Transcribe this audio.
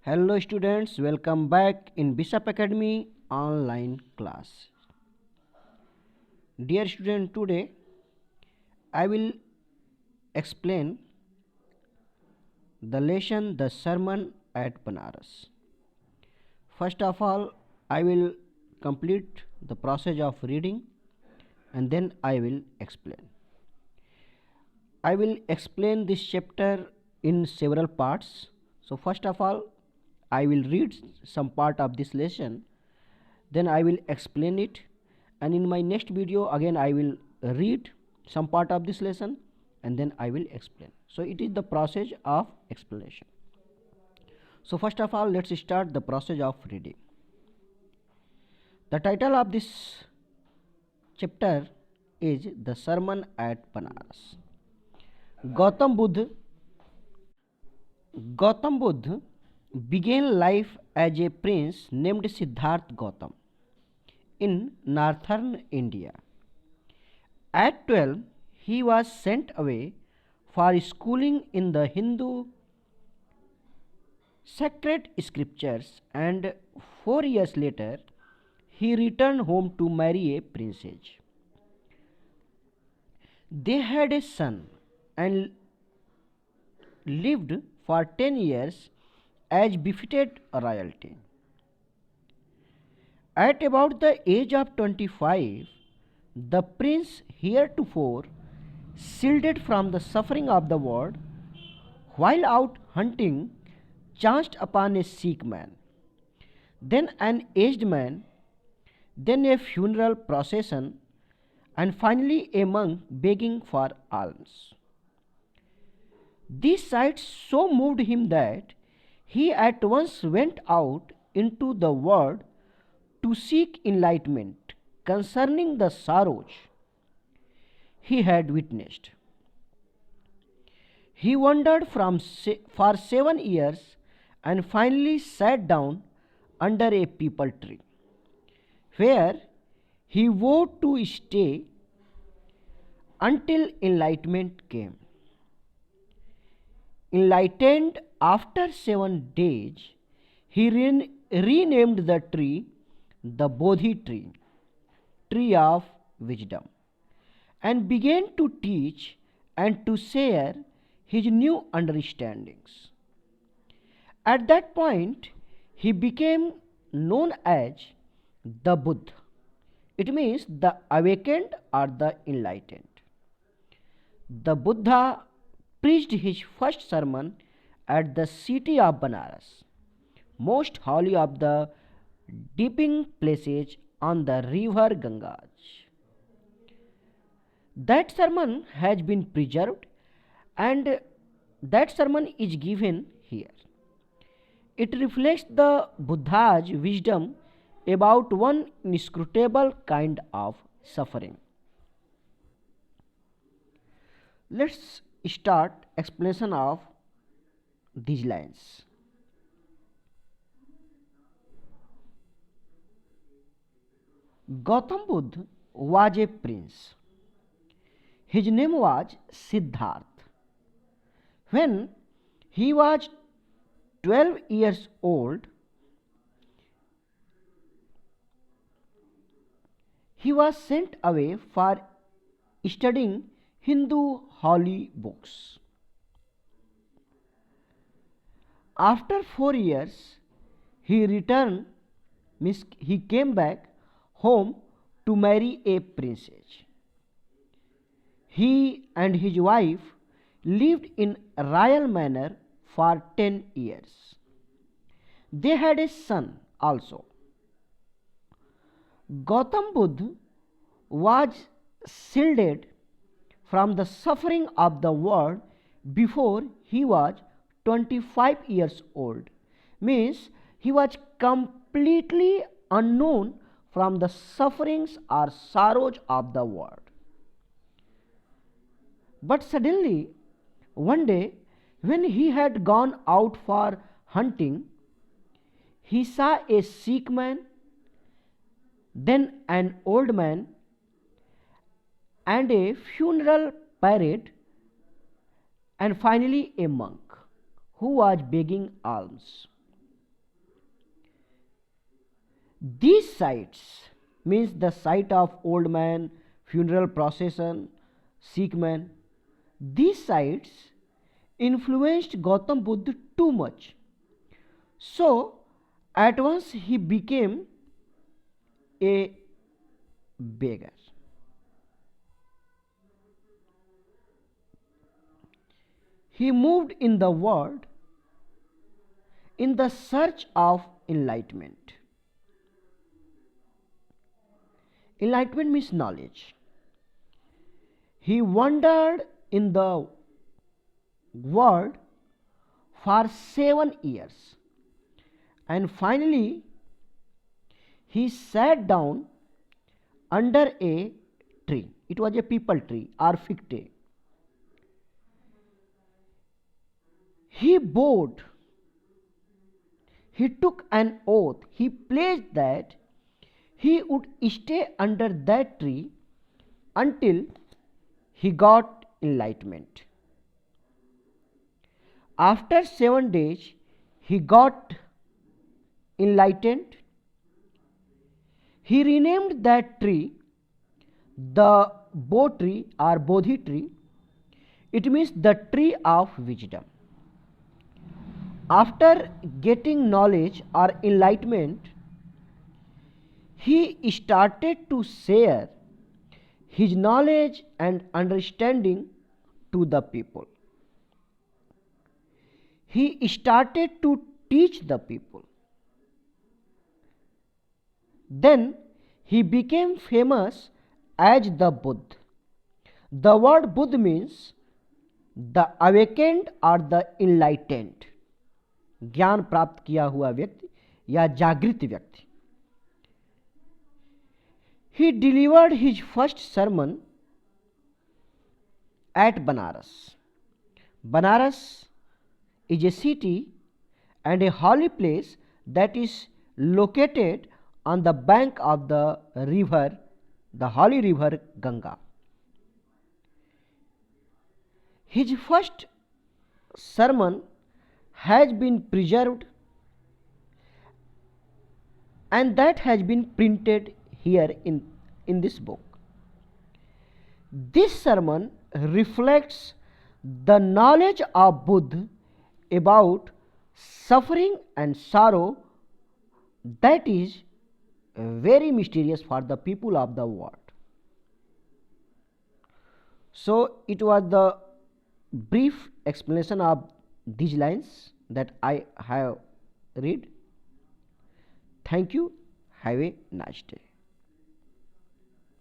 Hello students, welcome back in Bishop Academy online class. Dear student, today I will explain the lesson the sermon at Banaras. First of all, I will complete the process of reading and then I will explain. I will explain this chapter in several parts. So first of all, I will read some part of this lesson, then I will explain it, and in my next video again I will read some part of this lesson and then I will explain. So it is the process of explanation. So first of all, let's start the process of reading. The title of this chapter is The Sermon at Banaras. Gautam Buddha Gautam Buddha began life as a prince named Siddhartha Gautam in northern India. At 12, he was sent away for schooling in the Hindu sacred scriptures, and 4 years later, he returned home to marry a princess. They had a son and lived for 10 years as befitted royalty. At about the age of 25, the prince, heretofore shielded from the suffering of the world, while out hunting, chanced upon a sick man, then an aged man, then a funeral procession, and finally a monk begging for alms. These sights so moved him that he at once went out into the world to seek enlightenment concerning the sorrows he had witnessed. He wandered for 7 years and finally sat down under a peepal tree, where he vowed to stay until enlightenment came. Enlightened after 7 days, he renamed the tree the Bodhi tree, tree of wisdom, and began to teach and to share his new understandings. At that point, he became known as the Buddha. It means the awakened or the enlightened. The Buddha preached his first sermon at the city of Banaras, most holy of the dipping places on the river Ganges. That sermon has been preserved and that sermon is given here. It reflects the Buddha's wisdom about one inscrutable kind of suffering. Let's start explanation of these lines. Gautam Buddha was a prince. His name was Siddhartha. When he was 12 years old, he was sent away for studying Hindu holy books. After 4 years, he returned, means he came back home to marry a princess. He and his wife lived in royal manner for 10 years. They had a son also. Gautam Buddha was shielded from the suffering of the world before he was 25 years old. Means he was completely unknown from the sufferings or sorrows of the world. But suddenly, one day, when he had gone out for hunting, he saw a sick man, then an old man, and a funeral parade, and finally a monk who was begging alms. These sites means the site of old man, funeral procession, sick man. These sites influenced Gautam Buddha too much. So at once he became a beggar. He moved in the world in the search of enlightenment. Enlightenment means knowledge. He wandered in the world for 7 years, and finally he sat down under a tree. It was a peepal tree or fig tree. He vowed, he took an oath, he pledged that he would stay under that tree until he got enlightenment. After 7 days, he got enlightened. He renamed that tree the Bo tree or Bodhi tree. It means the tree of wisdom. After getting knowledge or enlightenment, he started to share his knowledge and understanding to the people. He started to teach the people. Then he became famous as the Buddha. The word Buddha means the awakened or the enlightened. ज्ञान प्राप्त किया हुआ व्यक्ति या जागृत व्यक्ति. He delivered his first sermon at Banaras. Banaras is a city and a holy place that is located on the bank of the river, the holy river Ganga. His first sermon has been preserved and that has been printed here in this book. This sermon reflects the knowledge of Buddha about suffering and sorrow that is very mysterious for the people of the world. So it was the brief explanation of these lines that I have read. Thank you. Have a nice day.